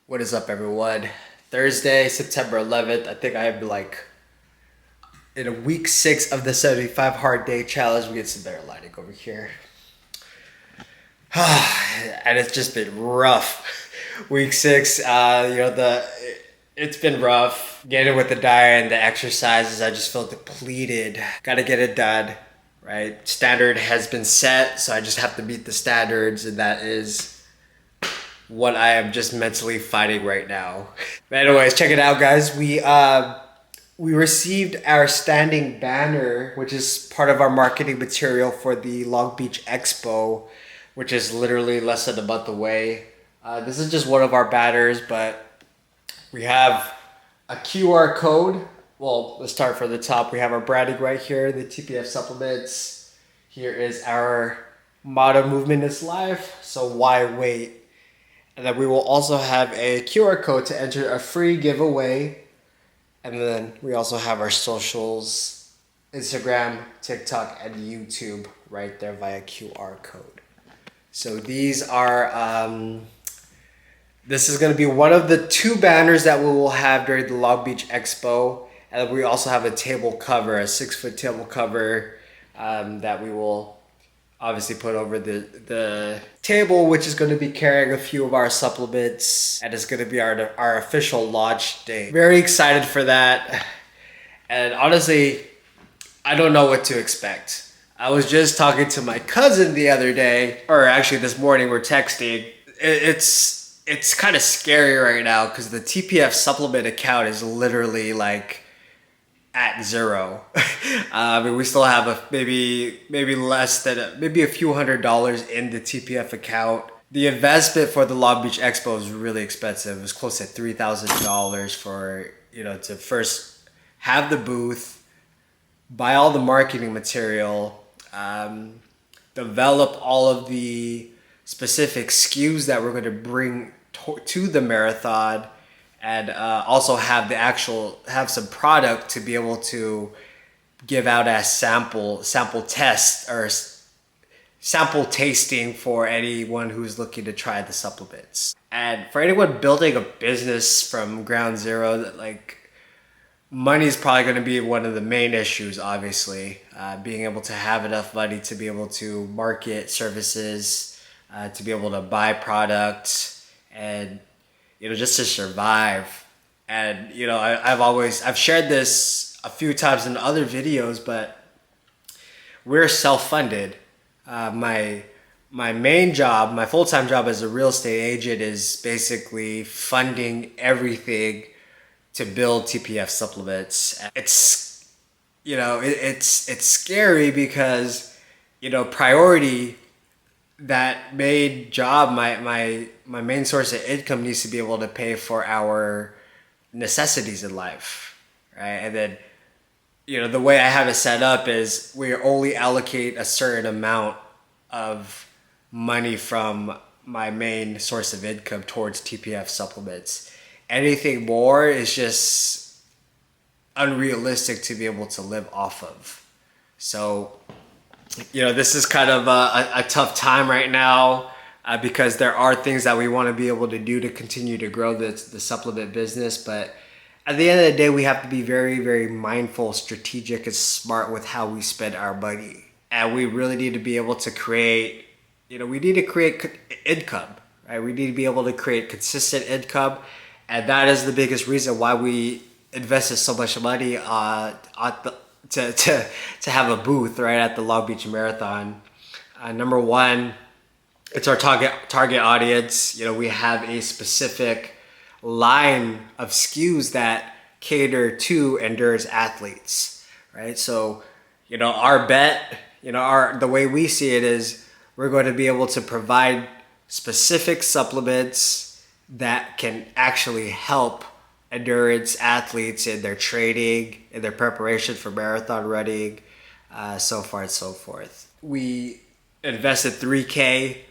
What is up, everyone? Thursday, September 11th. I think I am in a week 6 of the 75 hard day challenge. We get some better lighting over here. And it's just been rough. Week 6, it's been rough. Getting with the diet and the exercises, I just feel depleted. Gotta get it done, right? Standard has been set, so I just have to meet the standards, and that is what I am just mentally fighting right now. But anyways, check it out, guys. We received our standing banner, which is part of our marketing material for the Long Beach Expo, which is literally less than a month away. This is just one of our banners, but we have a QR code. Well, let's start from the top. We have our branding right here, the TPF supplements. Here is our motto, movement is life, so why wait? And then we will also have a QR code to enter a free giveaway. And then we also have our socials, Instagram, TikTok, and YouTube right there via QR code. So this is going to be one of the 2 banners that we will have during the Long Beach Expo. And we also have a table cover, a 6-foot table cover that we will obviously put over the table, which is going to be carrying a few of our supplements, and it's going to be our official launch day. Very excited for that. And honestly, I don't know what to expect. I was just talking to my cousin the other day, or actually this morning we're texting. It's kind of scary right now because the TPF supplement account is literally like at 0. I mean, we still have maybe less than maybe a few $100s in the TPF account. The investment for the Long Beach Expo is really expensive. It was close to $3,000 for, to first have the booth, buy all the marketing material, develop all of the specific SKUs that we're going to bring to the marathon, and also have some product to be able to give out as sample test or sample tasting for anyone who's looking to try the supplements. And for anyone building a business from ground zero, that money is probably going to be one of the main issues. Obviously, being able to have enough money to be able to market services, to be able to buy products, and just to survive. And I've shared this a few times in other videos, but we're self-funded. My main job, my full-time job as a real estate agent, is basically funding everything to build TPF supplements. It's it's scary because priority, that main job, my main source of income, needs to be able to pay for our necessities in life, right? And then the way I have it set up is we only allocate a certain amount of money from my main source of income towards TPF supplements. Anything more is just unrealistic to be able to live off of. So this is kind of a tough time right now because there are things that we want to be able to do to continue to grow the supplement business. But at the end of the day, we have to be very, very mindful, strategic, and smart with how we spend our money. And we really need to be able to create, we need to create income, right? We need to be able to create consistent income. And that is the biggest reason why we invested so much money to have a booth right at the Long Beach Marathon. Number one, it's our target audience. We have a specific line of SKUs that cater to endurance athletes, right? So, our bet, the way we see it is we're going to be able to provide specific supplements that can actually help endurance athletes in their training, in their preparation for marathon running, so far and so forth. We invested $3K.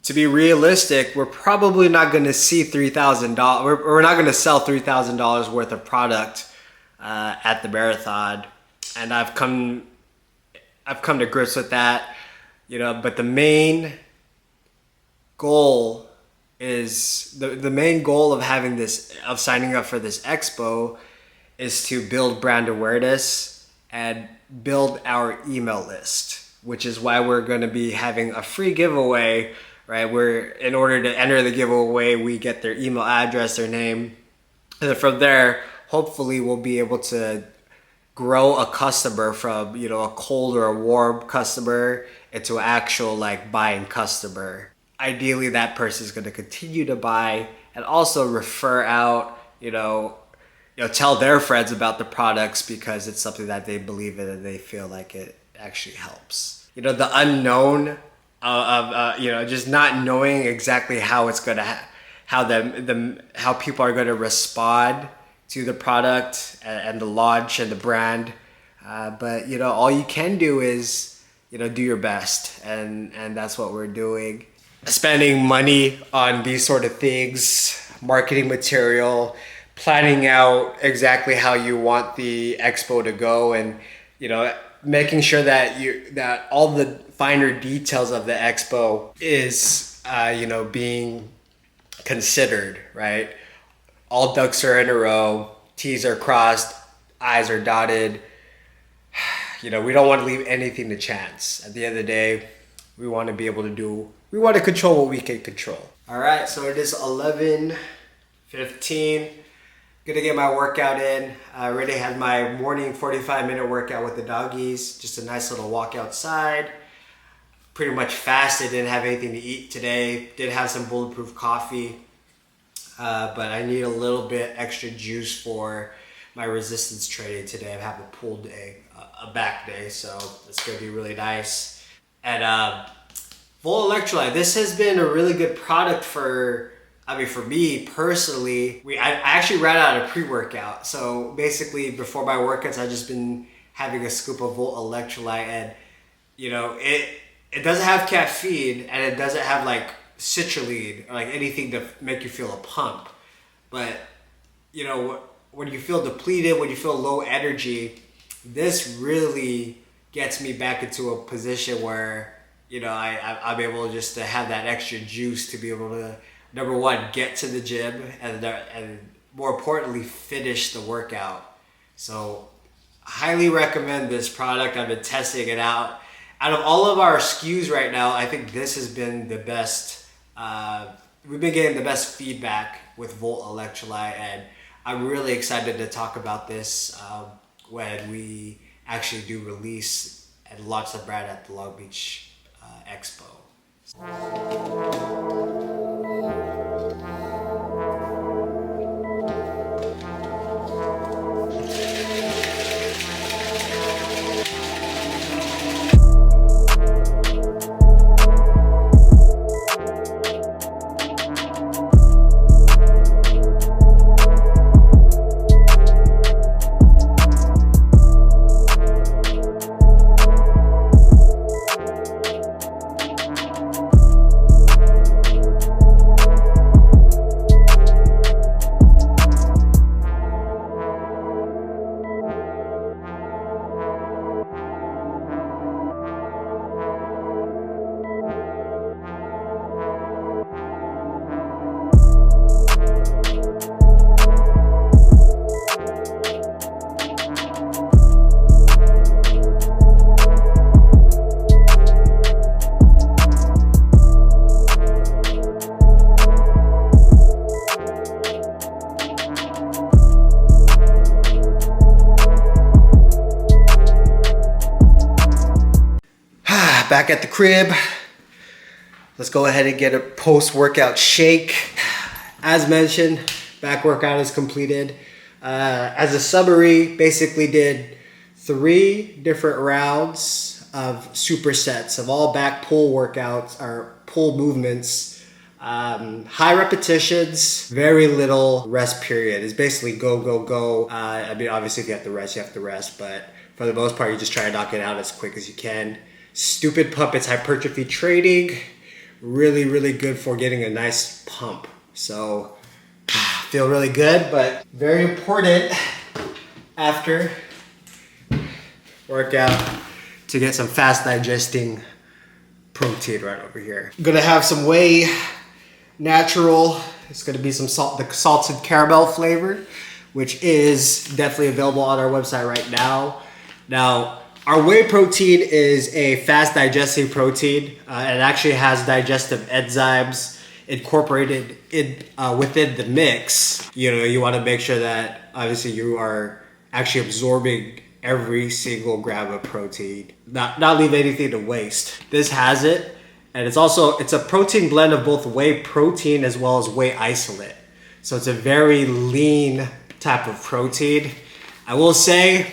To be realistic, we're probably not going to see $3,000. We're not going to sell $3,000 worth of product at the marathon, and I've come to grips with that. But the main goal is the main goal of having this, of signing up for this expo, is to build brand awareness and build our email list, which is why we're going to be having a free giveaway, right? Where in order to enter the giveaway, we get their email address, their name, and then from there, hopefully we'll be able to grow a customer from, you know, a cold or a warm customer into an actual like buying customer. Ideally, that person is going to continue to buy and also refer out, tell their friends about the products because it's something that they believe in and they feel like it actually helps. You know, the unknown of just not knowing exactly how it's going to how people are going to respond to the product and the launch and the brand. But all you can do is do your best, and that's what we're doing. Spending money on these sort of things, marketing material, planning out exactly how you want the expo to go, and making sure that all the finer details of the expo is being considered, right? All ducks are in a row, T's are crossed, I's are dotted. We don't want to leave anything to chance. At the end of the day, we want to be able to control what we can control. All right, so it is 11:15. Gonna get my workout in. I already had my morning 45-minute workout with the doggies. Just a nice little walk outside. Pretty much fasted, didn't have anything to eat today. Did have some Bulletproof coffee, but I need a little bit extra juice for my resistance training today. I have a pull day, a back day, so it's gonna be really nice. And Volt Electrolyte, this has been a really good product for me personally. I actually ran out of pre-workout. So basically before my workouts, I've just been having a scoop of Volt Electrolyte, and it doesn't have caffeine and it doesn't have like citrulline or like anything to make you feel a pump. But when you feel depleted, when you feel low energy, this really gets me back into a position where I'm able just to have that extra juice to be able to, number one, get to the gym, and more importantly, finish the workout. So highly recommend this product. I've been testing it out. Out of all of our SKUs right now, I think this has been the best. We've been getting the best feedback with Volt Electrolyte, and I'm really excited to talk about this when we actually do release and launch the brand at the Long Beach Expo. Back at the crib, let's go ahead and get a post-workout shake. As mentioned, back workout is completed. As a summary, basically did 3 different rounds of supersets of all back pull workouts or pull movements. High repetitions, very little rest period. It's basically go, go, go. Obviously if you have to rest, you have to rest, but for the most part, you just try to knock it out as quick as you can. Stupid pump, it's hypertrophy training. Really, really good for getting a nice pump. So, feel really good, but very important after workout to get some fast digesting protein right over here. I'm gonna have some whey natural. It's going to be some the salted caramel flavor, which is definitely available on our website right now. Now, our whey protein is a fast digesting protein. It actually has digestive enzymes incorporated within the mix. You know, you want to make sure that obviously you are actually absorbing every single gram of protein, not leave anything to waste. This has it, and it's a protein blend of both whey protein as well as whey isolate. So it's a very lean type of protein. I will say,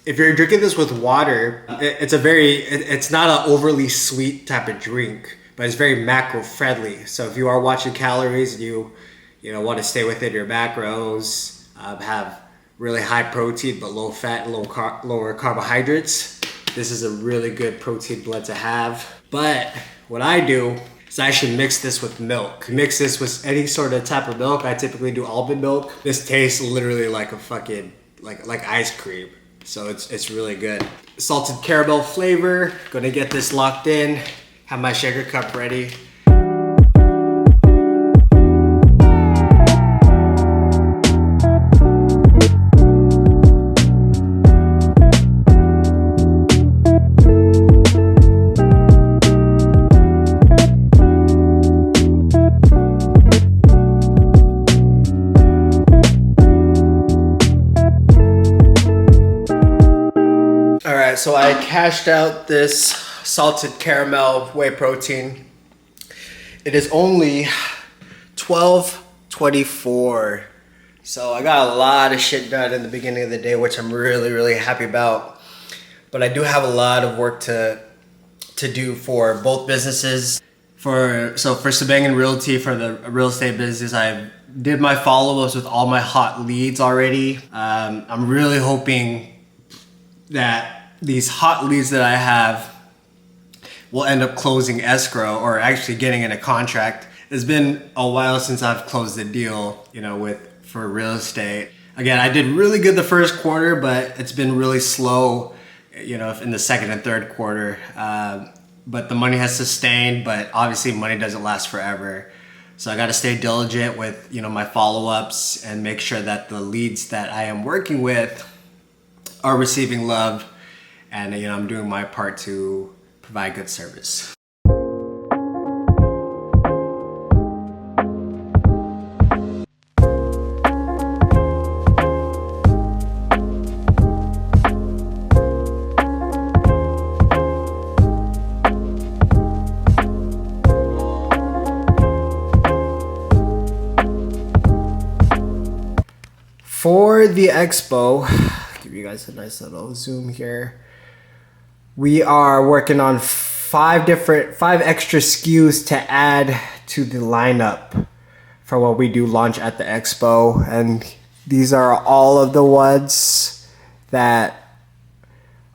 if you're drinking this with water, it's not an overly sweet type of drink, but it's very macro friendly. So if you are watching calories and you want to stay within your macros, have really high protein but low fat and lower carbohydrates, this is a really good protein blend to have. But what I do is I actually mix this with milk. Mix this with any sort of type of milk. I typically do almond milk. This tastes literally like a fucking like ice cream. So it's really good. Salted caramel flavor. Gonna get this locked in. Have my shaker cup ready. So I cashed out this salted caramel whey protein. It is only $12.24. So I got a lot of shit done in the beginning of the day, which I'm really, really happy about. But I do have a lot of work to do for both businesses. For Sabangan Realty, for the real estate business, I did my follow-ups with all my hot leads already. I'm really hoping that these hot leads that I have will end up closing escrow or actually getting in a contract. It's been a while since I've closed a deal, for real estate. Again, I did really good the first quarter, but it's been really slow, in the second and third quarter. But the money has sustained, but obviously money doesn't last forever. So I got to stay diligent with, my follow-ups and make sure that the leads that I am working with are receiving love. And I'm doing my part to provide good service. For the expo, I'll give you guys a nice little zoom here. We are working on five extra SKUs to add to the lineup for what we do launch at the expo. And these are all of the ones that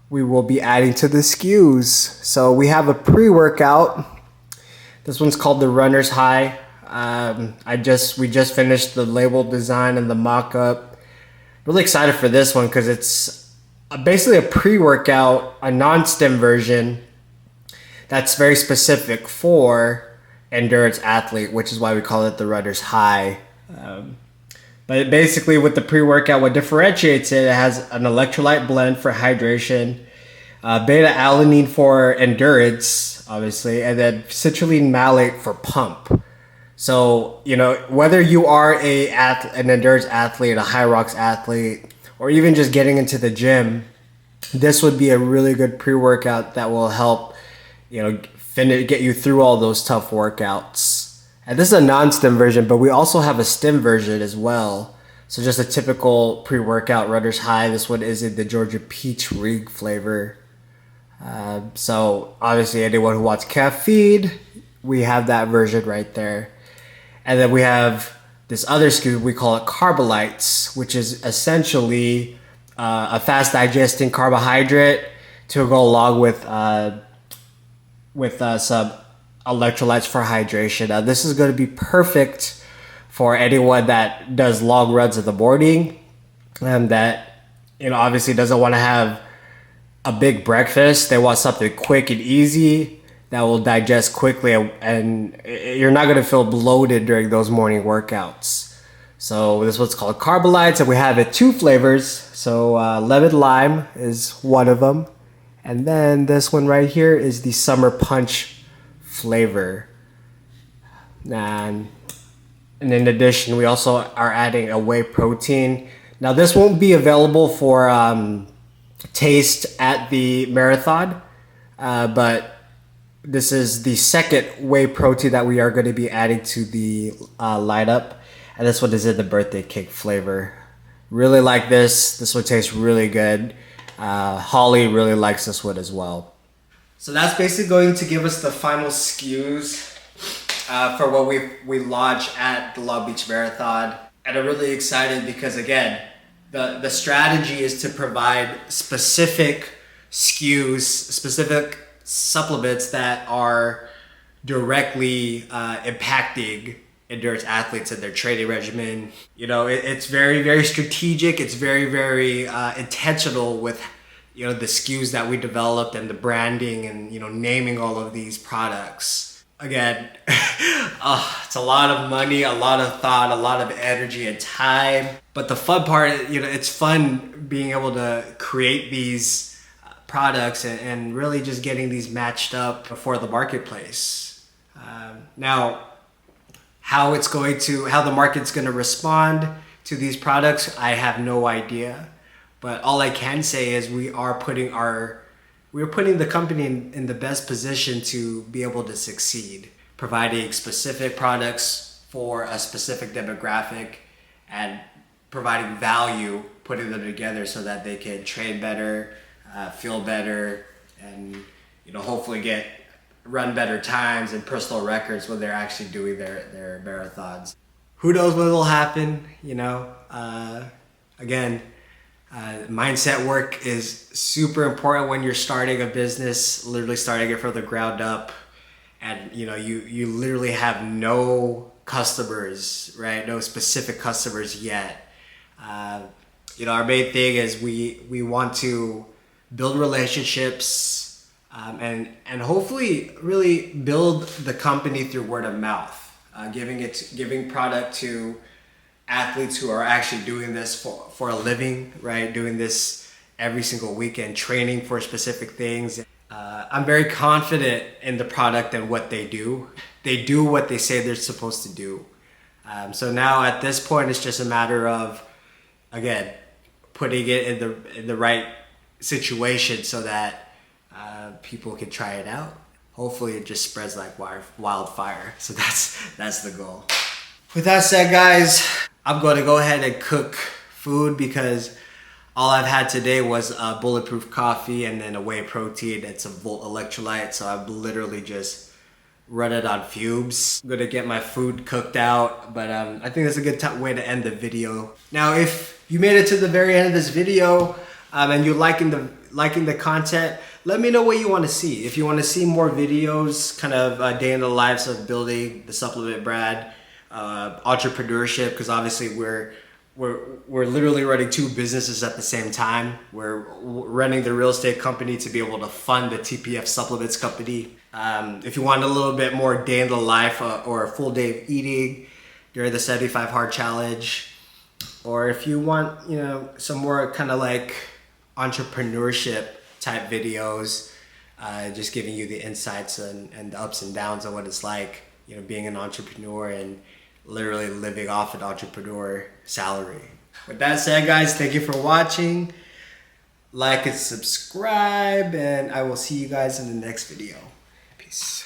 we will be adding to the SKUs. So we have a pre-workout. This one's called the Runner's High. We just finished the label design and the mock-up. Really excited for this one because it's basically a pre-workout, a non-stim version that's very specific for endurance athlete, which is why we call it the Runner's High. But basically with the pre-workout, what differentiates it, it has an electrolyte blend for hydration, beta-alanine for endurance, obviously, and then citrulline malate for pump. So, whether you are an endurance athlete, a high rocks athlete, or even just getting into the gym, this would be a really good pre-workout that will help, get you through all those tough workouts. And this is a non-stim version, but we also have a stim version as well. So just a typical pre-workout Runner's High. This one is in the Georgia Peach Rig flavor. So obviously anyone who wants caffeine, we have that version right there. And then we have this other SKU, we call it Carbolites, which is essentially a fast digesting carbohydrate to go along with some electrolytes for hydration. Now, this is going to be perfect for anyone that does long runs in the morning and that obviously doesn't want to have a big breakfast. They want something quick and easy that will digest quickly, and you're not gonna feel bloated during those morning workouts. So this is what's called Carbolites, and we have it 2 flavors. So lemon lime is one of them, and then this one right here is the summer punch flavor. And in addition, we also are adding a whey protein. Now this won't be available for taste at the marathon, but this is the second whey protein that we are going to be adding to the lineup. And this one is in the birthday cake flavor. Really like this. This one tastes really good. Holly really likes this one as well. So that's basically going to give us the final SKUs for what we launch at the Long Beach Marathon. And I'm really excited because, again, the strategy is to provide specific SKUs, specific supplements that are directly impacting endurance athletes and their training regimen. You know, it's very, very strategic. It's very, very intentional with, you know, the SKUs that we developed and the branding and, you know, naming all of these products. Again, it's a lot of money, a lot of thought, a lot of energy and time. But the fun part, you know, it's fun being able to create these products and really just getting these matched up for the marketplace. Now, how the market's going to respond to these products, I have no idea. But all I can say is we are putting the company in the best position to be able to succeed, providing specific products for a specific demographic and providing value, putting them together so that they can train better, feel better, and, you know, hopefully run better times and personal records when they're actually doing their marathons. Who knows what will happen, you know? Again, mindset work is super important when you're starting a business, literally starting it from the ground up. And, you know, you literally have no customers, right? No specific customers yet. You know, our main thing is we want to build relationships, and hopefully really build the company through word of mouth, giving product to athletes who are actually doing this for a living, right? Doing this every single weekend, training for specific things. I'm very confident in the product and what they do. They do what they say they're supposed to do. So now at this point, it's just a matter of, again, putting it in the right situation so that people can try it out. Hopefully it just spreads like wildfire. So that's the goal. With that said, guys, I'm going to go ahead and cook food because all I've had today was bulletproof coffee and then a whey protein and some Volt electrolyte. So I've literally just run it on fumes. I'm going to get my food cooked out, but I think that's a good way to end the video. Now, if you made it to the very end of this video and you're liking the content, let me know what you want to see. If you want to see more videos, kind of day in the lives of building the supplement brand, entrepreneurship, because obviously we're literally running 2 businesses at the same time. We're running the real estate company to be able to fund the TPF supplements company. If you want a little bit more day in the life or a full day of eating during the 75 hard challenge, or if you want, you know, some more kind of like entrepreneurship type videos, just giving you the insights and the ups and downs of what it's like, you know, being an entrepreneur and literally living off an entrepreneur salary. With that said, guys, thank you for watching. Like and subscribe, and I will see you guys in the next video. Peace.